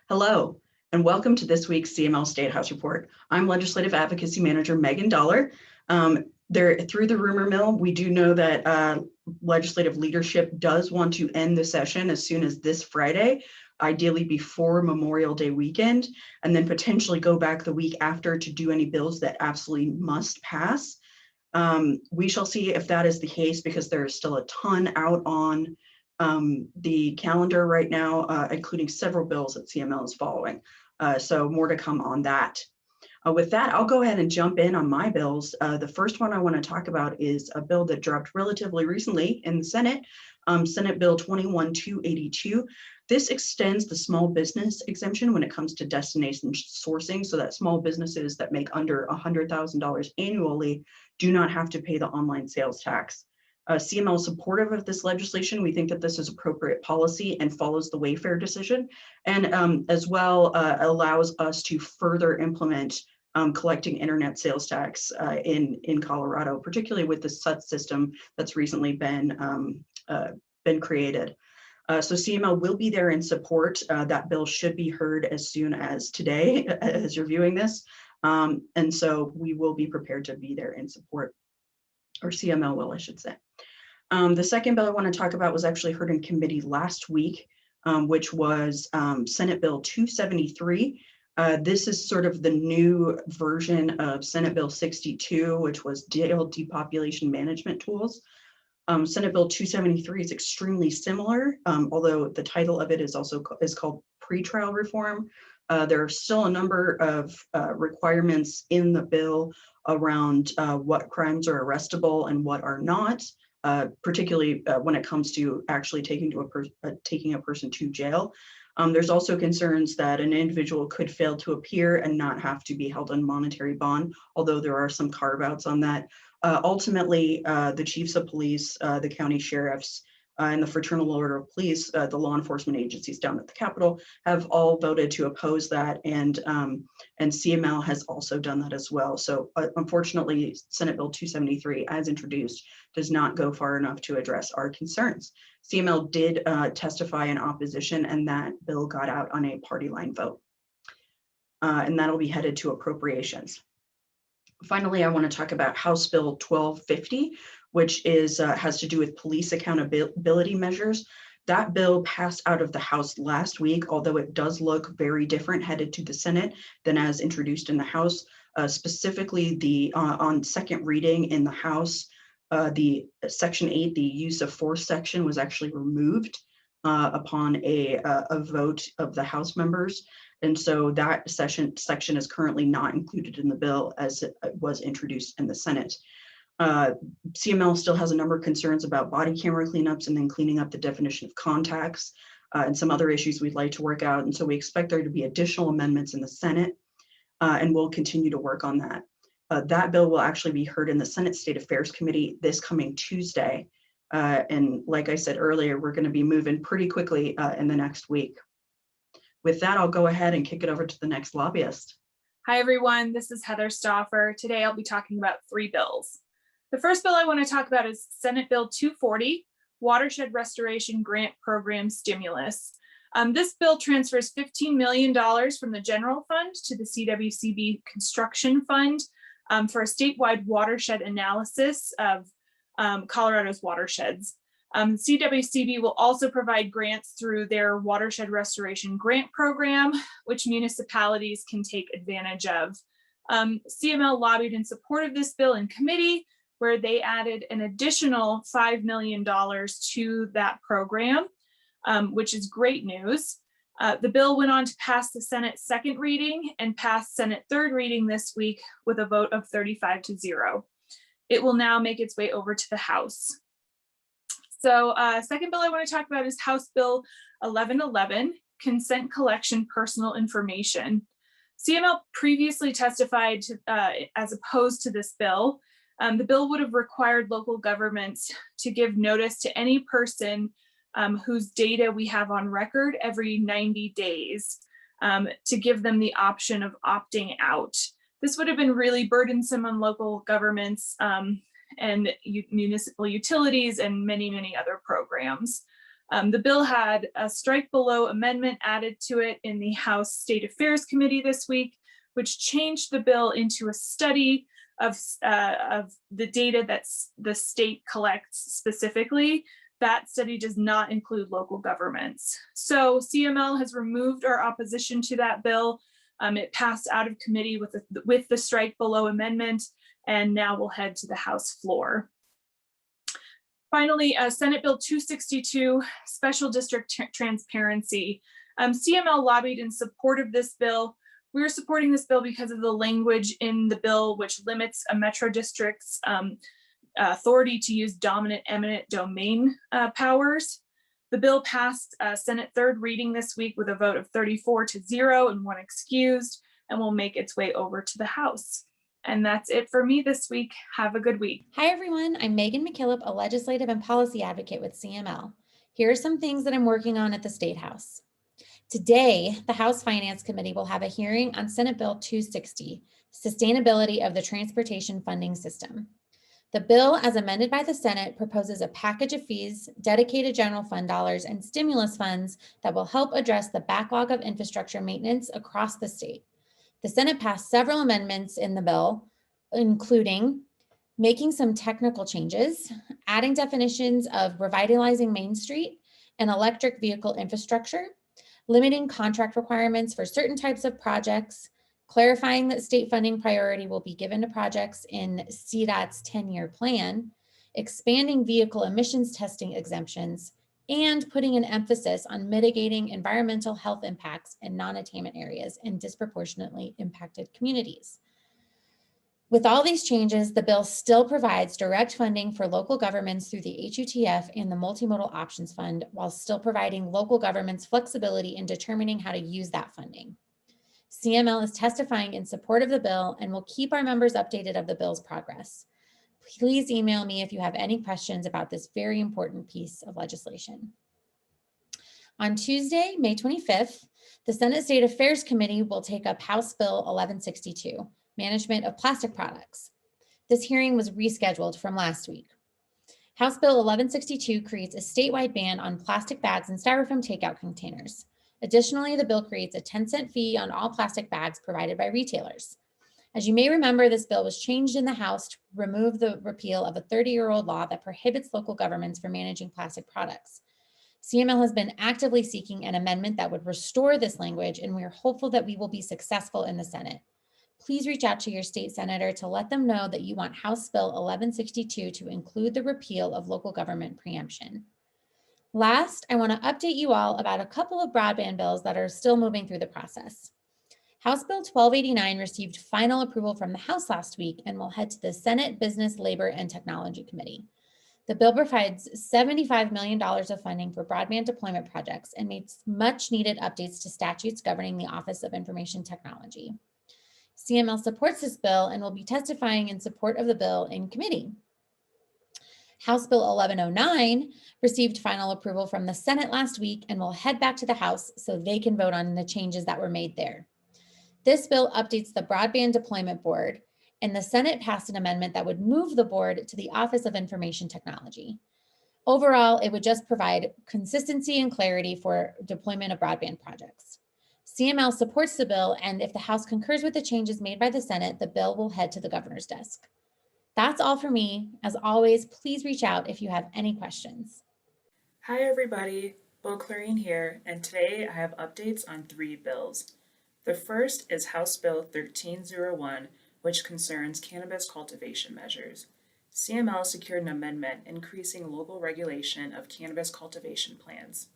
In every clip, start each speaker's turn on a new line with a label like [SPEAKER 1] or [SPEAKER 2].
[SPEAKER 1] Hello, and welcome to this week's CML Statehouse Report. I'm Legislative Advocacy Manager Megan Dollar. Through the rumor mill, we do know that legislative leadership does want to end the session as soon as this Friday, ideally before Memorial Day weekend, and then potentially go back the week after to do any bills that absolutely must pass. We shall see if that is the case, because there is still a ton out on the calendar right now, including several bills that CML is following. So more to come on that. With that, I'll go ahead and jump in on my bills. The first one I want to talk about is a bill that dropped relatively recently in the Senate, Senate Bill 21-282. This extends the small business exemption when it comes to destination sourcing, so that small businesses that make under $100,000 annually do not have to pay the online sales tax. CML is supportive of this legislation. We think that this is appropriate policy and follows the Wayfair decision, and as well allows us to further implement collecting internet sales tax in Colorado, particularly with the SUT system that's recently been created. So CML will be there in support. That bill should be heard as soon as today, as you're viewing this. And so we will be prepared to be there in support, or CML will, I should say. The second bill I want to talk about was actually heard in committee last week, which was Senate Bill 273. This is sort of the new version of Senate Bill 62, which was jail depopulation management tools. Senate Bill 273 is extremely similar, although the title of it is called pretrial reform. There are still a number of requirements in the bill around what crimes are arrestable and what are not, particularly when it comes to actually taking a person to jail. There's also concerns that an individual could fail to appear and not have to be held on monetary bond, although there are some carve-outs on that. Ultimately, the chiefs of police, the county sheriffs, and the Fraternal Order of Police, the law enforcement agencies down at the Capitol, have all voted to oppose that, and CML has also done that as well. So unfortunately, Senate Bill 273, as introduced, does not go far enough to address our concerns. CML did testify in opposition, and that bill got out on a party line vote. And that'll be headed to appropriations. Finally, I want to talk about House Bill 1250, which has to do with police accountability measures. That bill passed out of the House last week, although it does look very different headed to the Senate than as introduced in the House. Specifically, on second reading in the House, the Section 8, the use of force section, was actually removed upon a vote of the House members. And so that section is currently not included in the bill as it was introduced in the Senate. CML still has a number of concerns about body camera cleanups and then cleaning up the definition of contacts and some other issues we'd like to work out. And so we expect there to be additional amendments in the Senate, and we'll continue to work on that. That bill will actually be heard in the Senate State Affairs Committee this coming Tuesday. And like I said earlier, we're going to be moving pretty quickly in the next week. With that, I'll go ahead and kick it over to the next lobbyist.
[SPEAKER 2] Hi, everyone. This is Heather Stauffer. Today, I'll be talking about 3 bills. The first bill I want to talk about is Senate Bill 240, Watershed Restoration Grant Program Stimulus. This bill transfers $15 million from the general fund to the CWCB Construction Fund for a statewide watershed analysis of Colorado's watersheds. CWCB will also provide grants through their Watershed Restoration Grant Program, which municipalities can take advantage of. CML lobbied in support of this bill in committee, where they added an additional $5 million to that program, which is great news. The bill went on to pass the Senate second reading and pass Senate third reading this week with a vote of 35-0. It will now make its way over to the House. So second bill I want to talk about is House Bill 1111, Consent Collection Personal Information. CML previously testified as opposed to this bill. The bill would have required local governments to give notice to any person whose data we have on record every 90 days to give them the option of opting out. This would have been really burdensome on local governments and municipal utilities and many, many other programs. The bill had a strike below amendment added to it in the House State Affairs Committee this week, which changed the bill into a study of the data that the state collects specifically. That study does not include local governments. So CML has removed our opposition to that bill. It passed out of committee with the strike below amendment, and now we'll head to the House floor. Finally, Senate Bill 262, Special District Transparency. CML lobbied in support of this bill. We are supporting this bill because of the language in the bill, which limits a metro district's authority to use dominant eminent domain powers. The bill passed Senate third reading this week with a vote of 34-0 and 1 excused, and will make its way over to the House. And that's it for me this week. Have a good week.
[SPEAKER 3] Hi, everyone. I'm McKillop, a legislative and policy advocate with CML. Here are some things that I'm working on at the State House. Today, the House Finance Committee will have a hearing on Senate Bill 260, Sustainability of the Transportation Funding System. The bill, as amended by the Senate, proposes a package of fees, dedicated general fund dollars, and stimulus funds that will help address the backlog of infrastructure maintenance across the state. The Senate passed several amendments in the bill, including making some technical changes, adding definitions of revitalizing Main Street and electric vehicle infrastructure, limiting contract requirements for certain types of projects, clarifying that state funding priority will be given to projects in CDOT's 10-year plan, expanding vehicle emissions testing exemptions, and putting an emphasis on mitigating environmental health impacts in non-attainment areas in disproportionately impacted communities. With all these changes, the bill still provides direct funding for local governments through the HUTF and the Multimodal Options Fund, while still providing local governments flexibility in determining how to use that funding. CML is testifying in support of the bill and will keep our members updated of the bill's progress. Please email me if you have any questions about this very important piece of legislation. On Tuesday, May 25th, the Senate State Affairs Committee will take up House Bill 1162, Management of Plastic Products. This hearing was rescheduled from last week. House Bill 1162 creates a statewide ban on plastic bags and styrofoam takeout containers. Additionally, the bill creates a 10-cent fee on all plastic bags provided by retailers. As you may remember, this bill was changed in the House to remove the repeal of a 30-year-old law that prohibits local governments from managing plastic products. CML has been actively seeking an amendment that would restore this language, and we are hopeful that we will be successful in the Senate. Please reach out to your state senator to let them know that you want House Bill 1162 to include the repeal of local government preemption. Last, I want to update you all about a couple of broadband bills that are still moving through the process. House Bill 1289 received final approval from the House last week and will head to the Senate Business, Labor, and Technology Committee. The bill provides $75 million of funding for broadband deployment projects and makes much needed updates to statutes governing the Office of Information Technology. CML supports this bill and will be testifying in support of the bill in committee. House Bill 1109 received final approval from the Senate last week and will head back to the House so they can vote on the changes that were made there. This bill updates the Broadband Deployment Board, and the Senate passed an amendment that would move the board to the Office of Information Technology. Overall, it would just provide consistency and clarity for deployment of broadband projects. CML supports the bill, and if the House concurs with the changes made by the Senate, the bill will head to the governor's desk. That's all for me. As always, please reach out if you have any questions.
[SPEAKER 4] Hi everybody, Bo Clarine here, and today I have updates on 3 bills. The first is House Bill 1301, which concerns cannabis cultivation measures. CML secured an amendment increasing local regulation of cannabis cultivation plans.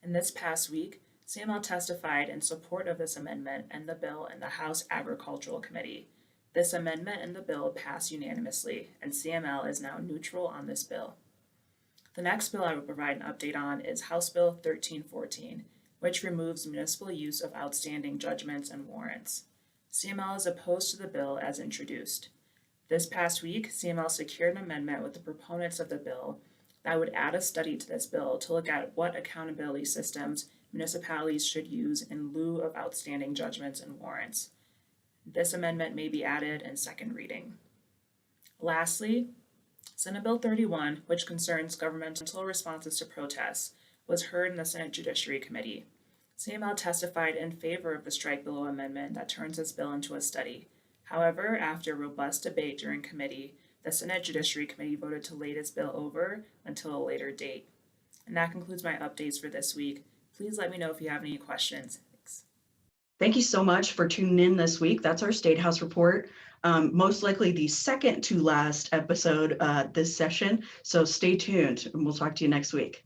[SPEAKER 4] And this past week, CML testified in support of this amendment and the bill in the House Agricultural Committee. This amendment and the bill passed unanimously, and CML is now neutral on this bill. The next bill I will provide an update on is House Bill 1314, which removes municipal use of outstanding judgments and warrants. CML is opposed to the bill as introduced. This past week, CML secured an amendment with the proponents of the bill that would add a study to this bill to look at what accountability systems municipalities should use in lieu of outstanding judgments and warrants. This amendment may be added in second reading. Lastly, Senate Bill 31, which concerns governmental responses to protests, was heard in the Senate Judiciary Committee. CML testified in favor of the strike below amendment that turns this bill into a study. However, after robust debate during committee, the Senate Judiciary Committee voted to lay this bill over until a later date. And that concludes my updates for this week. Please let me know if you have any questions. Thanks.
[SPEAKER 1] Thank you so much for tuning in this week. That's our Statehouse Report. Most likely the second to last episode this session. So stay tuned and we'll talk to you next week.